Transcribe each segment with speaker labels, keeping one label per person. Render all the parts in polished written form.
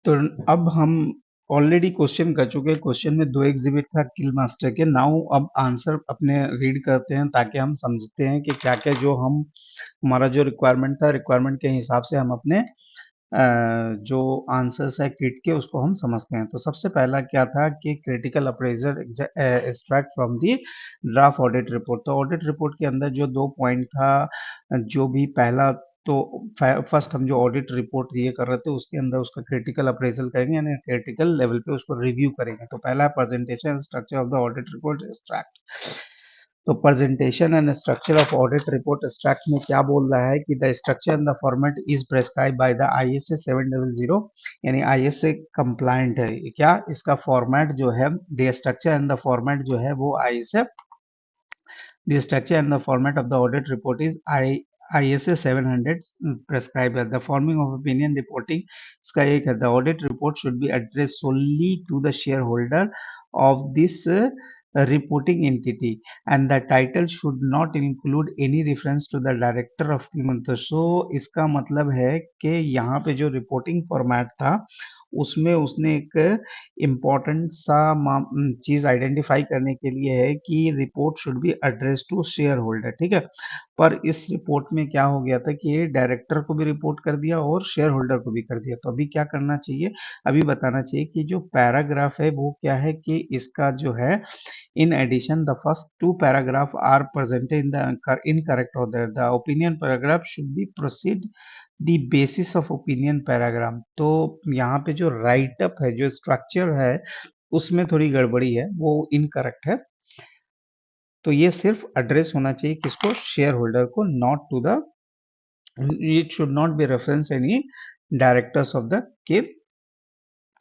Speaker 1: तो अब हम ऑलरेडी क्वेश्चन कर चुके हैं। क्वेश्चन में 2 एग्जिबिट था किल मास्टर के। नाउ अब आंसर अपने रीड करते हैं ताकि हम समझते हैं कि क्या क्या जो हम हमारा जो रिक्वायरमेंट था, रिक्वायरमेंट के हिसाब से हम अपने जो आंसर्स है किट के उसको हम समझते हैं। तो सबसे पहला क्या था कि critical appraisal extract from the draft audit report. तो ऑडिट रिपोर्ट के अंदर जो 2 पॉइंट था, जो भी पहला, तो फर्स्ट हम जो ऑडिट रिपोर्ट ये कर रहे थे उसके अंदर उसका क्रिटिकल अप्रेजल करेंगे, यानी क्रिटिकल लेवल पे उसको रिव्यू करेंगे। तो पहला presentation structure of the audit report extract. तो presentation and structure of audit report extract में क्या बोल रहा है कि the structure and the format is prescribe by the ISA 700, यानी ISA कंप्लायंट है। क्या इसका फॉर्मेट जो है, the structure and the format जो है वो ISA, the structure and the format of the audit report is ISA 700 prescribed. The forming of opinion reporting इसका एक है, the audit report should be addressed solely to the shareholder of this reporting entity and the title should not include any reference to the director of Kilmister. So इसका मतलब है कि यहाँ पे जो रिपोर्टिंग फॉर्मेट था उसमें उसने एक इम्पॉर्टेंट सा चीज आइडेंटिफाई करने के लिए है कि report should be address to share holder, ठीक है। पर इस रिपोर्ट में क्या हो गया था कि डायरेक्टर को भी रिपोर्ट कर दिया और शेयर होल्डर को भी कर दिया। तो अभी क्या करना चाहिए, अभी बताना चाहिए कि जो पैराग्राफ है वो क्या है, कि इसका जो है in addition the first 2 paragraph are presented in the incorrect order, the opinion paragraph should be proceed the basis of opinion paragraph. तो यहाँ पे जो राइट अप है, जो स्ट्रक्चर है, उसमें थोड़ी गड़बड़ी है, वो इनकरेक्ट है। तो ये सिर्फ एड्रेस होना चाहिए किसको, शेयर होल्डर को, not to the, it should not be reference any directors of the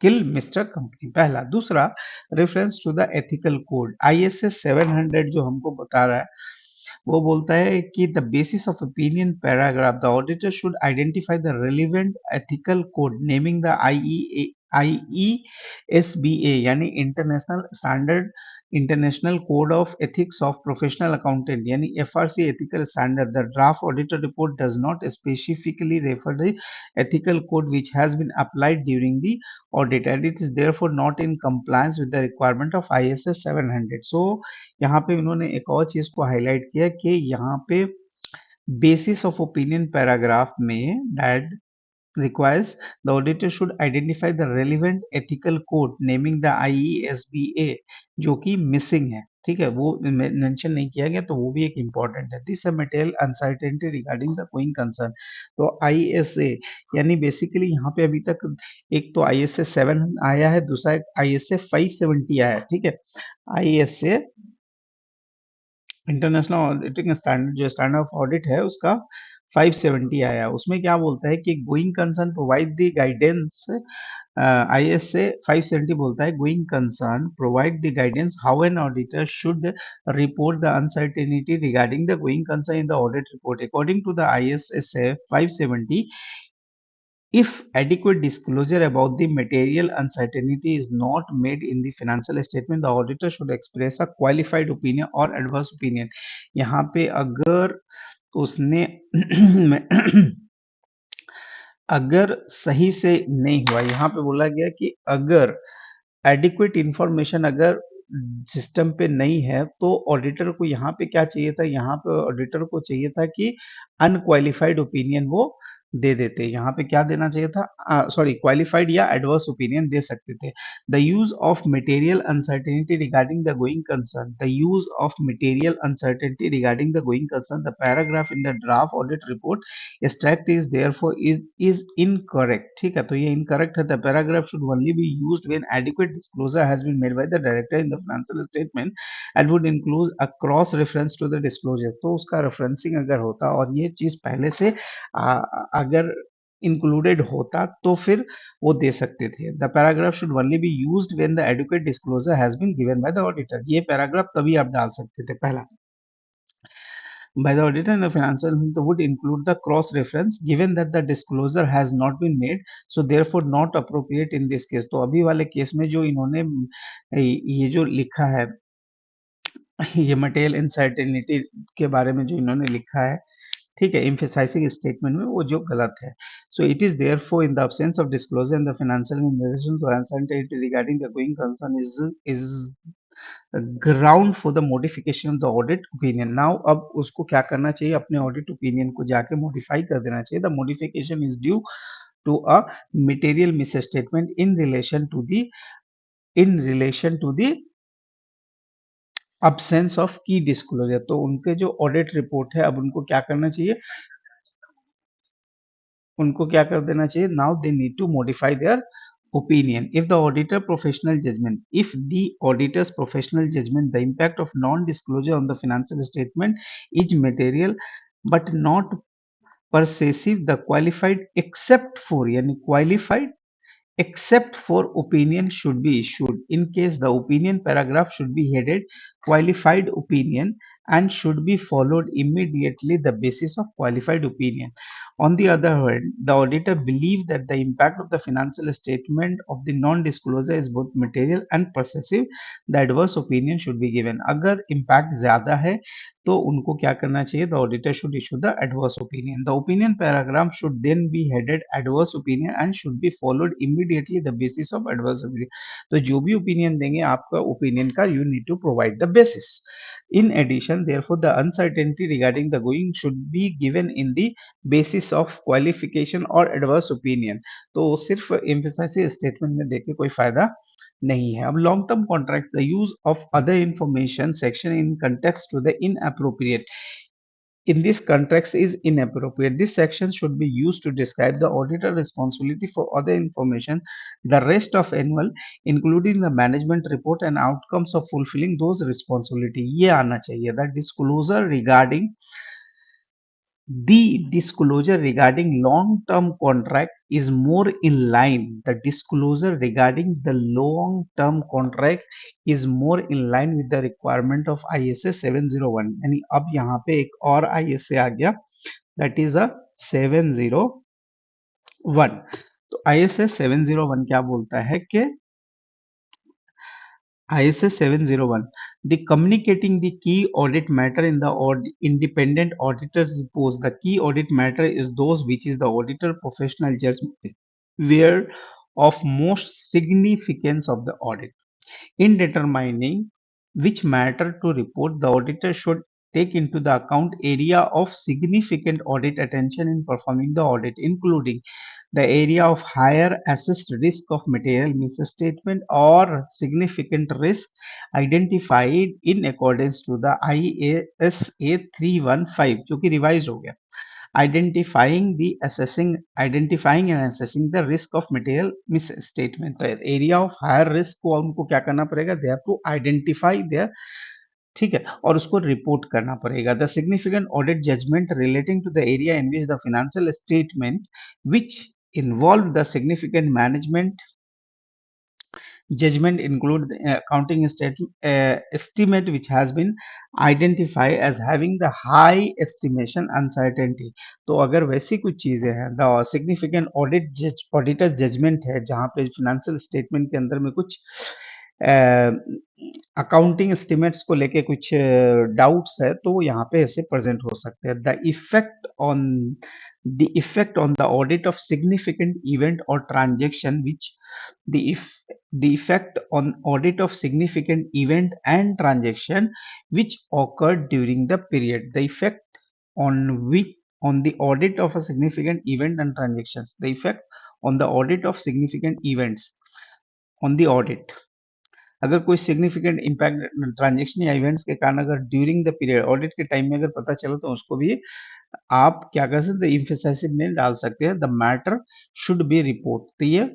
Speaker 1: Kilmister company, पहला। दूसरा, reference to the ethical code ISA 700 जो हमको बता रहा है वो बोलता है कि the basis of opinion paragraph the auditor should identify the relevant ethical code naming the IESBA यानी international code of ethics of professional accountant यानी FRC ethical standard. The draft auditor report does not specifically refer the ethical code which has been applied during the audit and it is therefore not in compliance with the requirement of ISA 700. So यहाँ पे उन्होंने एक और चीज को highlight किया कि यहाँ पे बेसिस ऑफ ओपिनियन पैराग्राफ में that requires the auditor should identify the relevant ethical code naming the IESBA जो कि मिसिंग है, ठीक है, वो मेंशन नहीं किया गया, तो वो भी एक इम्पोर्टेंट है। This material uncertainty regarding the going concern. तो ISA यानी बेसिकली यहाँ पे अभी तक एक तो ISA 7 आया है, दूसरा एक ISA 570 आया है, ठीक है। ISA इंटरनेशनल ऑडिटिंग स्टैंडर्ड, जो स्टैंडर्ड ऑफ ऑडिट है उसका 570 आया। उसमें क्या बोलता है कि going concern provide the guidance, ISA 570 बोलता है going concern provide the guidance how an auditor should report the uncertainty regarding the going concern in the audit report. According to the ISA 570, if adequate disclosure about the material uncertainty is not made in the financial statement, the auditor should express a qualified opinion or adverse opinion. यहाँ पे अगर उसने अगर सही से नहीं हुआ, यहाँ पे बोला गया कि अगर एडिक्वेट इंफॉर्मेशन अगर सिस्टम पे नहीं है तो ऑडिटर को यहाँ पे क्या चाहिए था, यहाँ पे ऑडिटर को चाहिए था कि अनक्वालिफाइड ओपिनियन वो दे देते। यहाँ पे क्या देना चाहिए था, सॉरी, क्वालिफाइड या एडवर्स ओपिनियन दे सकते थे। The use of material uncertainty regarding the going concern, the use of material uncertainty regarding the going concern, the paragraph in the draft audit report extract is therefore is incorrect, ठीक है। तो ये incorrect है। The paragraph should only be used when adequate disclosure has been made by the director in the financial statement and would include a cross reference to the disclosure। तो उसका referencing अगर होता और ये चीज पहले से अगर इंक्लूडेड होता तो फिर वो दे सकते थे। The paragraph should only be used when the adequate disclosure has been given by the auditor. ये पैराग्राफ तभी आप डाल सकते थे, पहला। By the auditor in the financial would include the cross reference given that the disclosure has not been made, so therefore not appropriate in this case। तो अभी वाले केस में जो इन्होंने ये जो लिखा है, ये मटेरियल इनसर्टेनिटी के बारे में जो इन्होंने लिखा है, ठीक है, emphasizing स्टेटमेंट में वो जो गलत है. So it is therefore in the absence of disclosure in the financial information to uncertainty regarding the going concern is ground for the modification of the audit opinion. Now अब उसको क्या करना चाहिए, अपने audit opinion को जाके modify कर देना चाहिए. The modification is due to a material misstatement in relation to the absence of key disclosure. तो उनके जो audit report है, अब उनको क्या करना चाहिए, उनको क्या कर देना चाहिए, now they need to modify their opinion. If the auditor's professional judgment, the impact of non-disclosure on the financial statement is material but not pervasive, the qualified except for, yani qualified except for opinion should be issued. In case, the opinion paragraph should be headed qualified opinion and should be followed immediately the basis of qualified opinion. On the other hand, the auditor believes that the impact of the financial statement of the non-disclosure is both material and pervasive. The adverse opinion should be given. अगर impact ज़्यादा है तो उनको क्या करना चाहिए, the auditor should issue the adverse opinion. The opinion paragraph should then be headed adverse opinion and should be followed immediately the basis of adverse opinion. तो जो भी opinion देंगे आपका opinion का, you need to provide the basis. In addition, therefore, the uncertainty regarding the going should be given in the basis of qualification or adverse opinion. तो सिर्फ emphasize statement में देके कोई फायदा नहीं है. अब long term contract, the use of other information section in context to the inappropriate. In this context is inappropriate. This section should be used to describe the auditor responsibility for other information, the rest of annual, including the management report and outcomes of fulfilling those responsibility. ये आना चाहिए. The disclosure regarding long-term contract is more in line. The disclosure regarding the long-term contract is more in line with the requirement of ISA 701. यानी अब यहाँ पे एक और ISA आ गया, that is a 701. तो ISA 701 क्या बोलता है कि ISA 701, the communicating the key audit matter in the independent auditor's reports. The key audit matter is those which is the auditor professional judgment where of most significance of the audit. In determining which matter to report, the auditor should take into the account area of significant audit attention in performing the audit, including the area of higher assessed risk of material misstatement or significant risk identified in accordance to the IASA 315 जो कि revised हो गया. Identifying and assessing the risk of material misstatement. तो area of higher risk को उनको क्या करना पड़ेगा, they have to identify their, ठीक है, और उसको रिपोर्ट करना पड़ेगा. The significant audit judgement relating to the area in which the financial statement which involved the significant management judgment include the accounting estimate which has been identified as having the high estimation uncertainty. तो अगर वैसी कुछ चीजें हैं, the significant auditor judgment है जहां पे financial statement के अंदर में कुछ अकाउंटिंग एस्टिमेट्स को लेके कुछ डाउट्स है, तो वो यहाँ पे ऐसे प्रेजेंट हो सकते हैं. The effect on the audit of significant event और transaction which the effect on audit of significant event and transaction which occurred during the period. The effect on the audit of a significant event and transactions. The effect on the audit of significant events on the audit. अगर कोई significant impact transaction या events के कारण अगर during the period audit के time में अगर पता चला तो उसको भी आप क्या कर सकते हैं, एम्फेसाइज में डाल सकते हैं. The matter should be report. तो ये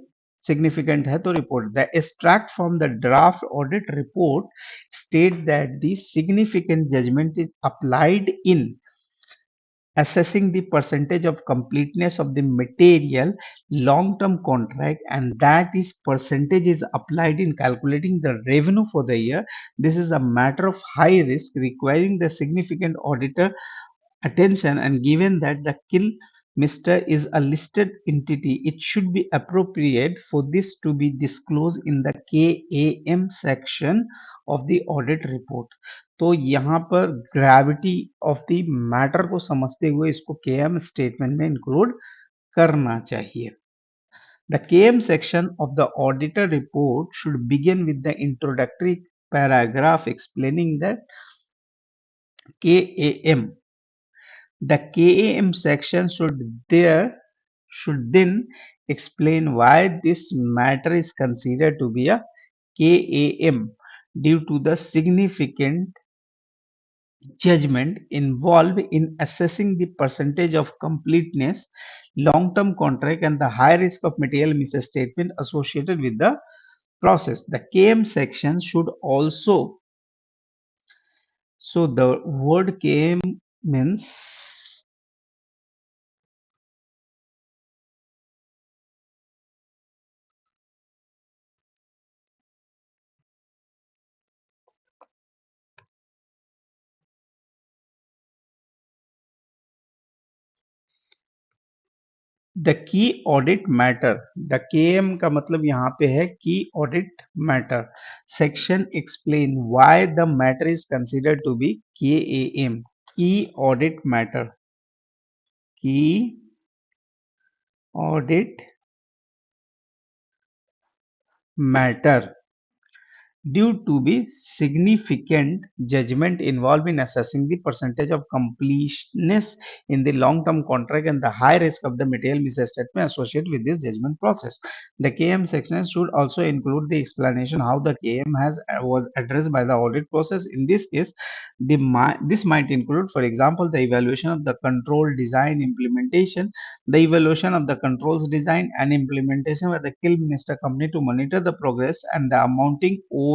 Speaker 1: significant है तो report. The extract from the draft audit report states that the significant judgment is applied in assessing the percentage of completeness of the material long-term contract, and that is percentage is applied in calculating the revenue for the year. This is a matter of high risk requiring the significant auditor attention, and given that the Mr. is a listed entity, it should be appropriate for this to be disclosed in the KAM section of the audit report. तो यहाँ पर gravity of the matter को समझते हुए इसको KM statement में include करना चाहिए. The KM section of the auditor report should begin with the introductory paragraph explaining that KAM. The KAM section should then explain why this matter is considered to be a KAM due to the significant judgment involved in assessing the percentage of completeness, long-term contract, and the high risk of material misstatement associated with the process. The KM section should also, so the word KM means the key audit matter. The KM का मतलब यहाँ पे है key audit matter. Section explain why the matter is considered to be KAM. Key audit matter. Key audit matter due to be significant judgment involved in assessing the percentage of completeness in the long-term contract and the high risk of the material misstatement associated with this judgment process. The KM section should also include the explanation how the KM was addressed by the audit process. In this case, this might include, for example, the evaluation of the control design implementation, the evaluation of the controls design and implementation by the Kilmister company to monitor the progress and the amounting owing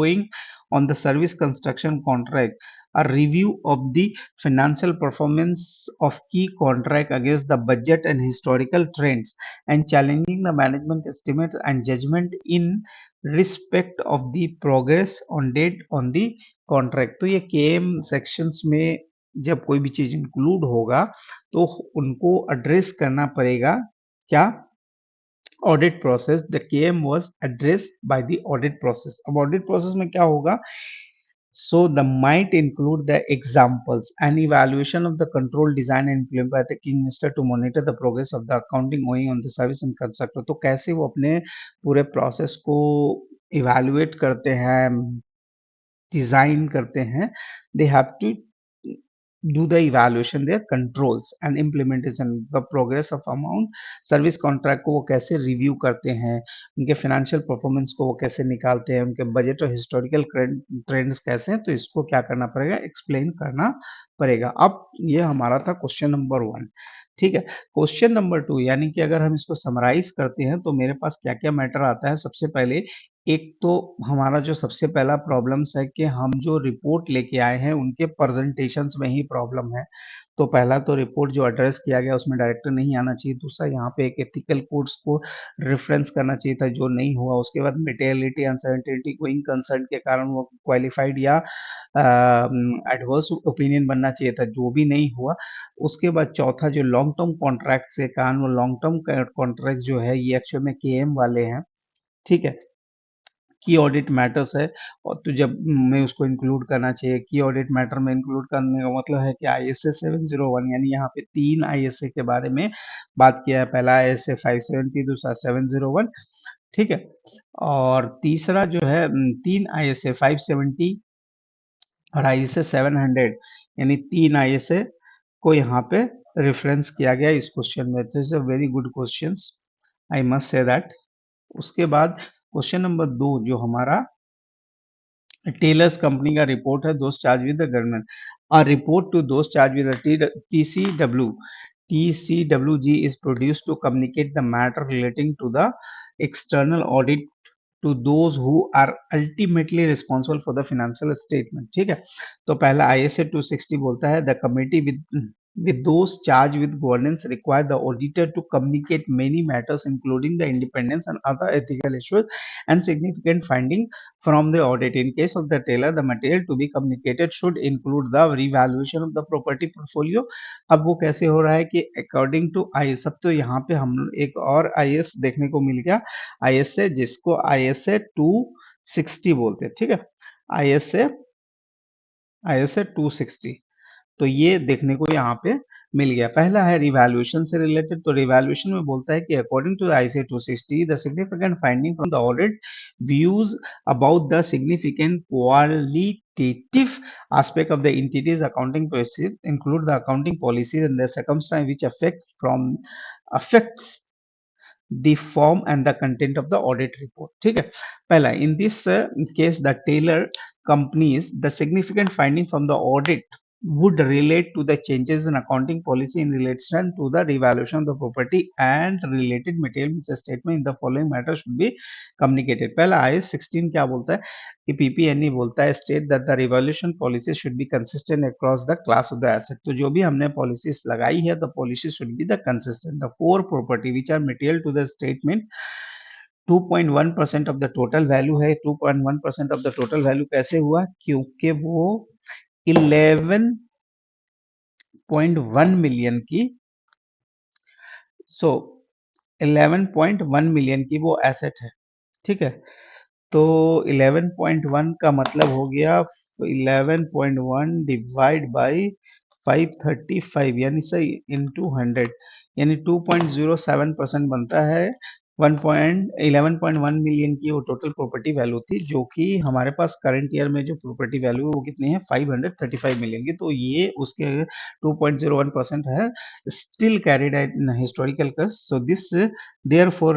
Speaker 1: on the service construction contract, a review of the financial performance of key contract against the budget and historical trends, and challenging the management estimates and judgment in respect of the progress on date on the contract. तो ये KM sections में जब कोई भी चीज include होगा तो उनको एड्रेस करना पड़ेगा. क्या? Audit process. The KM was addressed by the audit process. अब ऑडिट प्रोसेस में क्या होगा? So the might include the examples and evaluation of the control design and implemented by the Kilmister to monitor the progress of the accounting owing on the service and constructor. तो कैसे वो अपने पूरे process को evaluate करते हैं, design करते हैं. They have to do the evaluation, their controls and implementation, the progress of amount, service contract को वो कैसे रिव्यू करते हैं, उनके फाइनेंशियल परफॉर्मेंस को वो कैसे निकालते हैं, उनके बजट और हिस्टोरिकल ट्रेंड्स कैसे हैं. तो इसको क्या करना पड़ेगा? एक्सप्लेन करना पड़ेगा. अब ये हमारा था क्वेश्चन नंबर 1. ठीक है. क्वेश्चन नंबर 2 यानी कि अगर हम इसको समराइज करते हैं तो मेरे पास क्या क्या मैटर आता है. सबसे पहले एक तो हमारा जो सबसे पहला प्रॉब्लम्स है कि हम जो रिपोर्ट लेके आए हैं उनके प्रेजेंटेशंस में ही प्रॉब्लम है. तो पहला तो रिपोर्ट जो एड्रेस किया गया उसमें डायरेक्टर नहीं आना चाहिए. दूसरा यहाँ पे एक एथिकल कोड्स को रेफरेंस करना चाहिए था जो नहीं हुआ. उसके बाद मेटेरियलिटी अनसर्टेनिटी गोइंग कंसर्न के कारण वो क्वालिफाइड या एडवर्स ओपिनियन बनना चाहिए था जो भी नहीं हुआ. उसके बाद चौथा जो लॉन्ग टर्म कॉन्ट्रैक्ट के कारण वो लॉन्ग टर्म कॉन्ट्रैक्ट जो है ये एक्चुअल में KM वाले हैं. ठीक है. की ऑडिट मैटर्स है और तो जब मैं उसको इंक्लूड करना चाहिए. की ऑडिट मैटर में इंक्लूड करने का मतलब है कि ISA 701 यानी यहाँ पे 3 ISA के बारे में बात किया है. पहला ISA 570, दूसरा 701. ठीक है. और तीसरा जो है 3 ISA 570 और ISA 700 यानी 3 ISA को यहाँ पे रेफरेंस किया गया इस क्वेश्चन में. It's a very good questions, I must say that. उसके बाद क्वेश्चन नंबर 2 जो हमारा टेलर्स कंपनी का रिपोर्ट है, those charge with the governance. A report to those charge with the TCWG is produced to communicate the matter relating to the external audit to those who are ultimately responsible for the financial statement. ठीक है. तो पहला ISA 260 बोलता है the committee with with those charged with governance require the auditor to communicate many matters including the independence and other ethical issues and significant finding from the audit. In case of the tailor, the material to be communicated should include the revaluation of the property portfolio. अब वो कैसे हो रहा है कि according to I S, अब तो यहाँ पे हम एक और आई एस देखने को मिल गया आई एस से, जिसको आई एस से 260 बोलते हैं, ठीक है, आई एस से 260। तो ये देखने को यहाँ पे मिल गया। पहला है रिवैल्यूएशन से रिलेटेड, तो रिवैल्यूएशन में बोलता है कि according to ISA 260 the significant finding from the audit views about the significant qualitative aspect of the entity's accounting policies include the accounting policies and the circumstance which affects the form and the content of the audit report। ठीक है, पहला in this case the tailor companies the significant finding from the audit would relate to the changes in accounting policy in relation to the revaluation of the property and related material misstatement in the following matter should be communicated। पहला IS 16 क्या बोलता है कि PPNE बोलता है state that the revaluation policy should be consistent across the class of the asset। तो जो भी हमने policies लगाई है the policy should be the consistent। The four property which are material to the statement 2.1% of the total value है। 2.1% of the total value कैसे हुआ, क्योंकि वो 11.1 मिलियन की 11.1 मिलियन की वो एसेट है। ठीक है, तो 11.1 का मतलब हो गया 11.1 डिवाइड बाई 535 यानी सही इनटू 100 यानी 2.07% बनता है। 11.1 मिलियन की वो टोटल प्रॉपर्टी वैल्यू थी, जो कि हमारे पास करंट ईयर में जो प्रॉपर्टी वैल्यू है वो कितनी है 535 मिलियन की। तो ये उसके 2.01% है, स्टिल कैरिड एट हिस्टोरिकल कस्ट। So this therefore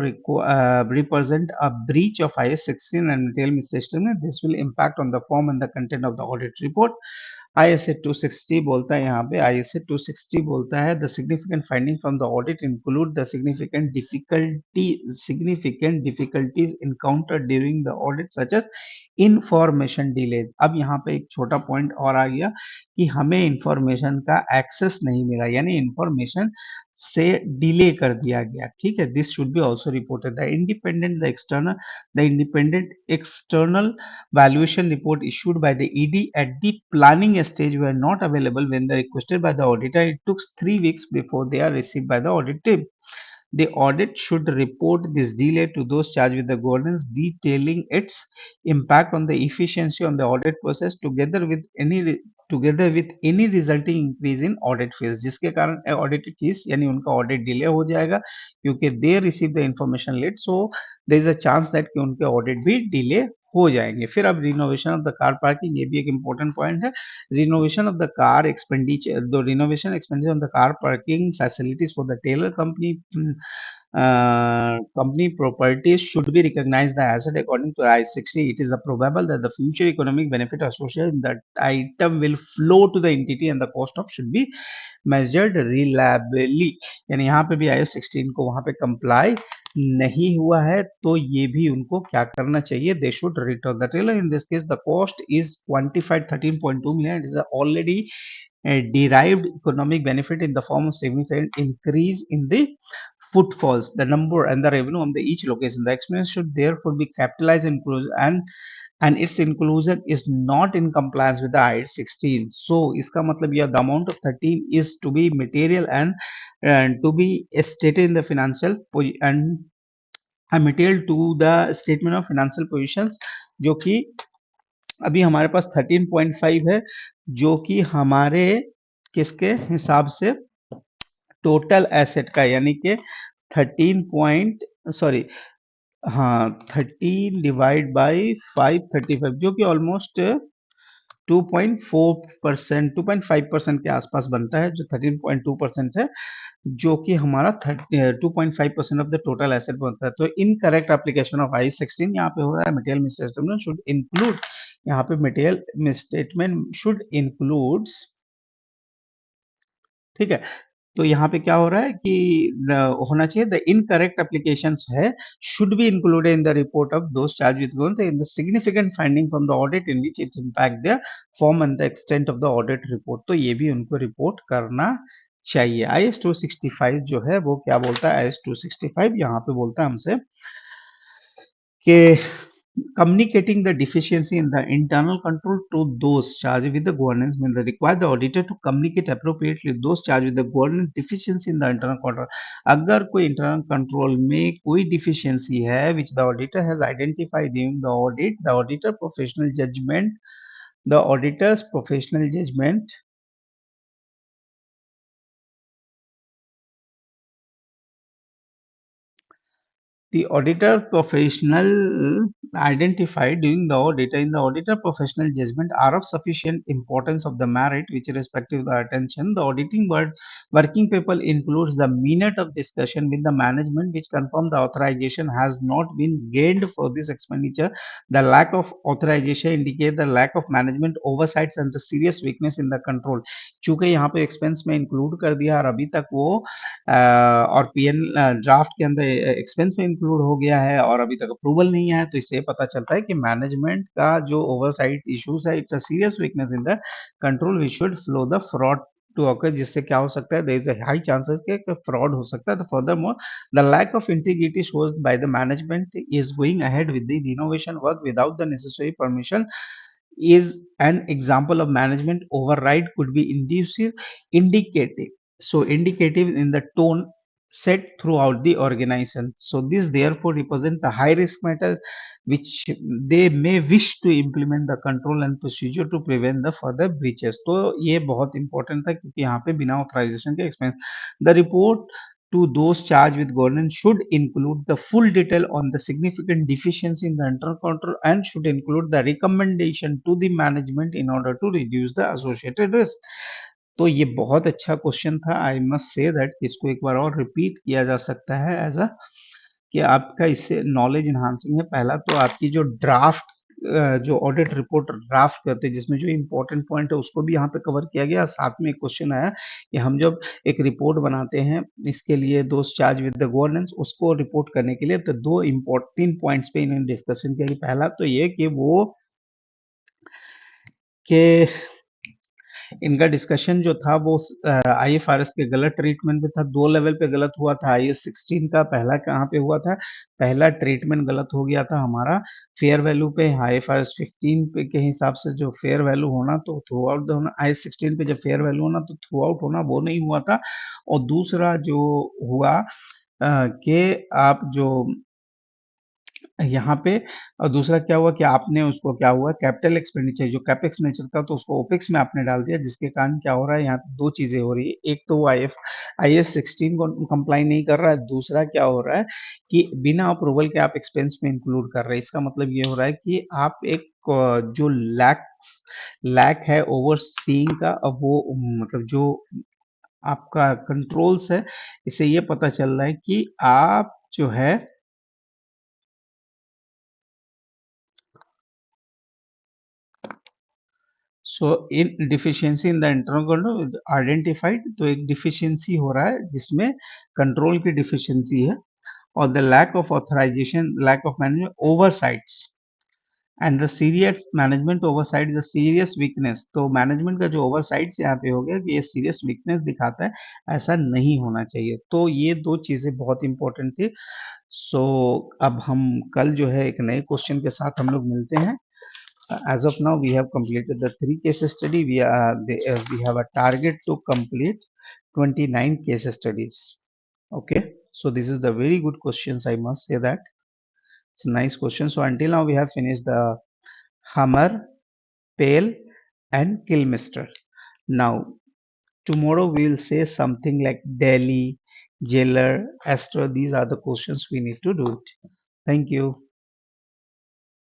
Speaker 1: represent a breach of IS 16 and material misstatement। This will impact on the form and the content of the audit report। ISA 260 बोलता है यहाँ पे, ISA 260 बोलता है the significant finding from the audit include the significant difficulties encountered during the audit such as information delays। अब यहाँ पे एक छोटा पॉइंट और आ गया कि हमें इंफॉर्मेशन का एक्सेस नहीं मिला, यानी इंफॉर्मेशन से डिले कर दिया गया। ठीक है, this should be also reported. The independent external valuation report issued by the ED at the planning stage were not available when they requested by the auditor। It took 3 weeks before they are received by the audit team। The audit should report this delay to those charged with the governance, detailing its impact on the efficiency on the audit process together with any resulting increase in audit fees। जिसके कारण audit fees यानी उनका audit delay हो जाएगा क्योंकि they receive the information late, so there is a chance that कि उनके audit भी डिले हो जाएंगे। फिर अब renovation of the car parking, ये भी एक इंपॉर्टेंट पॉइंट है। Renovation of the car expenditure, the renovation expenditure on the car parking facilities for the tailor company properties should be recognized the asset according to I-60। It is probable that the future economic benefit associated with that item will flow to the entity and the cost of should be measured reliably। यानी यहाँ पे भी IS 16 को वहां पे comply नहीं हुआ है, तो ये भी उनको क्या करना चाहिए, they should return the tailor. In this case the cost is quantified 13.2 million। It is already derived economic benefit in the form of significant increase in the footfalls, the number and the revenue on the each location। The expense should therefore be capitalized and its inclusion is not in compliance with the IAS 16। So इसका मतलब यह the amount of 13 is to be material and to be stated in the financial and material to the statement of financial positions, जो कि अभी हमारे पास 13.5 है, जो कि हमारे किसके हिसाब से टोटल एसेट का, यानी कि 13 डिवाइड बाई 535 जो कि ऑलमोस्ट 2.4% 2.5% के आसपास बनता है, जो 13.2% है, जो कि हमारा 2.5% ऑफ द टोटल एसेट बनता है। तो इनकरेक्ट एप्लीकेशन ऑफ आई 16 यहाँ पे हो रहा है। मटेरियल मिसस्टेटमेंट शुड इंक्लूड, यहाँ पे मटेरियल मिसस्टेटमेंट शुड इंक्लूड्स, ठीक है, तो यहाँ पे क्या हो रहा है कि होना चाहिए द इनकरेक्ट एप्लीकेशंस है should be included in the report of those charge with gone in the significant finding from the audit in which it impact the form and the extent of the audit report. तो ये भी उनको report करना चाहिए। IS-265 जो है वो क्या बोलता है, IS-265 यहाँ पे बोलता है हमसे कि communicating the deficiency in the internal control to those charged with the governance means they require the auditor to communicate appropriately those charged with the governance deficiency in the internal control. अगर कोई internal control में कोई deficiency है which the auditor has identified during the audit, the auditor's professional judgment the auditor professional identified during the audit in the auditor professional judgment are of sufficient importance of the merit which respective the attention. The auditing working paper includes the minute of discussion with the management which confirm the authorization has not been gained for this expenditure. The lack of authorization indicate the lack of management oversights and the serious weakness in the control. चूंकि यहाँ पे expense में include कर दिया और अभी तक वो और पीएन ड्राफ्ट के अंदर एक्सपेंस में इंक्लूड हो गया है और अभी तक अप्रूवल नहीं आया, तो इससे पता चलता है कि मैनेजमेंट का जो ओवरसाइट इश्यूज है it's a serious weakness in the control which should flow the fraud to occur, जिससे क्या हो सकता है, there is a high chances के फ्रॉड हो सकता है. तो further more the lack of integrity shows by the management is going ahead with the renovation work without the necessary permission is an example of management override could be inducive indicative, so indicative in the tone set throughout the organization. So this therefore represent the high risk matter which they may wish to implement the control and procedure to prevent the further breaches. तो ये बहुत important था क्योंकि यहाँ पे बिना authorization के expense. The report to those charged with governance should include the full detail on the significant deficiency in the internal control and should include the recommendation to the management in order to reduce the associated risk. तो ये बहुत अच्छा question था. I must say that इसको एक बार और repeat किया जा सकता है एज अ कि आपका इससे नॉलेज इन्हांसिंग है. पहला तो आपकी जो ड्राफ्ट जो ऑडिट रिपोर्ट ड्राफ्ट करते हैं जिसमें जो इंपॉर्टेंट पॉइंट है उसको भी यहाँ पे कवर किया गया. साथ में एक क्वेश्चन आया कि हम जब एक रिपोर्ट बनाते हैं इसके लिए दोस्त चार्ज विद द गवर्नेंस उसको रिपोर्ट करने के लिए, तो तीन पॉइंट्स पे इन्होंने डिस्कशन किया. पहला तो ये कि वो कि इनका डिस्कशन जो था वो IFRS के गलत ट्रीटमेंट पे था. दो लेवल पे गलत हुआ था. IS-16 का पहला कहाँ पे हुआ था, पहला ट्रीटमेंट गलत हो गया था हमारा फेयर वैल्यू पे. IFRS 15 पे के हिसाब से जो फेयर वैल्यू होना तो थ्रू आउट होना, IS-16 पे जब फेयर वैल्यू होना तो थ्रू आउट होना वो नहीं हुआ था. और दूसरा जो हुआ कि आप जो यहाँ पे और दूसरा क्या हुआ कि आपने उसको क्या हुआ कैपिटल एक्सपेंडिचर जो कैपेक्स नेचर का तो उसको ओपेक्स में आपने डाल दिया, जिसके कारण क्या हो रहा है यहाँ पे दो चीजें हो रही है. एक तो वो IS-16 को कंप्लाई नहीं कर रहा है. दूसरा क्या हो रहा है कि बिना अप्रूवल के आप एक्सपेंस में इंक्लूड कर रहे हैं. इसका मतलब ये हो रहा है कि आप एक जो लैक है ओवर सीइंग का, अब वो मतलब जो आपका कंट्रोल्स है इससे ये पता चल रहा है कि आप जो है सो in deficiency in the internal control identified, तो एक डिफिशियंसी हो रहा है जिसमें कंट्रोल की डिफिशियंसी है. और the lack of authorization, lack of management oversights and the serious management oversight is a serious weakness. तो मैनेजमेंट का जो ओवरसाइट्स यहाँ पे हो गया कि ये सीरियस वीकनेस दिखाता है, ऐसा नहीं होना चाहिए. तो ये दो चीजें बहुत इंपॉर्टेंट थी. सो अब हम कल जो है एक नए क्वेश्चन के साथ हम लोग मिलते हैं. As of now, we have completed the 3 case study. We have a target to complete 29 case studies. Okay, so this is the very good questions. I must say that it's a nice question. So until now, we have finished the hammer, pail, and kilmister. Now tomorrow we will say something like Delhi, jailer, Astro. These are the questions we need to do it. Thank you.